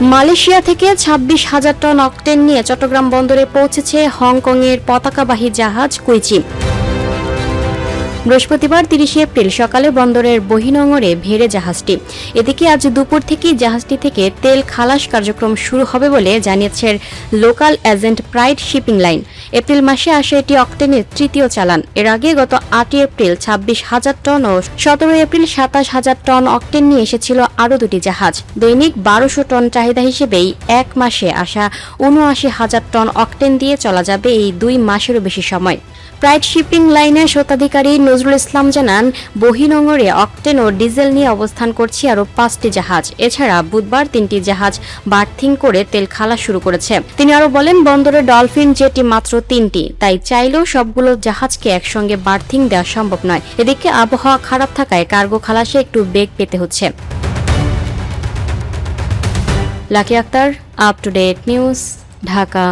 Malaysia থেকে 26,000 ton octane নিয়ে চট্টগ্রাম বন্দরে পৌঁছেছে হংকংয়ের পতাকাবাহী জাহাজ কুইচি। বৃহস্পতিবার 30 এপ্রিল সকালে বন্দরের বহিনোঙরে ভেড়ে জাহাজটি। এদিকে আজ দুপুর থেকেই জাহাজটি থেকে তেল খালাস কার্যক্রম শুরু হবে বলে জানিয়েছে local agent pride shipping line. April মাসে আসে এটি অকটেনের তৃতীয় চালান। এর আগে গত 8 এপ্রিল 26,000 টন ও 17 এপ্রিল 27,000 টন অকটেন নিয়ে এসেছিল আরও দুটি জাহাজ। দৈনিক 1200 টন চাহিদা হিসেবেই এক মাসে আসা 79,000 টন অকটেন দিয়ে চলা যাবে এই 2 মাসেরও বেশি সময়। প্রাইড শিপিং লাইনের স্বত্বাধিকারী নজরুল ইসলাম জানান, বহিনোঙরে অকটেন ও ডিজেল নিয়ে অবস্থান করছে আরও 5টি জাহাজ। এছাড়া বুধবার 3টি জাহাজ বার্থিং করে তেল খালাস শুরু করেছে। তিনি আরও বলেন, বন্দরে ডলফিন জেটি মাত্র 3টি, তাই চাইলেও সবগুলো জাহাজকে একসঙ্গে বার্থিং দেওয়া সম্ভব নয়। এদিকে আবহাওয়া খারাপ থাকায় কার্গো খালাসে একটু বেগ পেতে হচ্ছে। Lucky Akter, up to date news, Dhaka.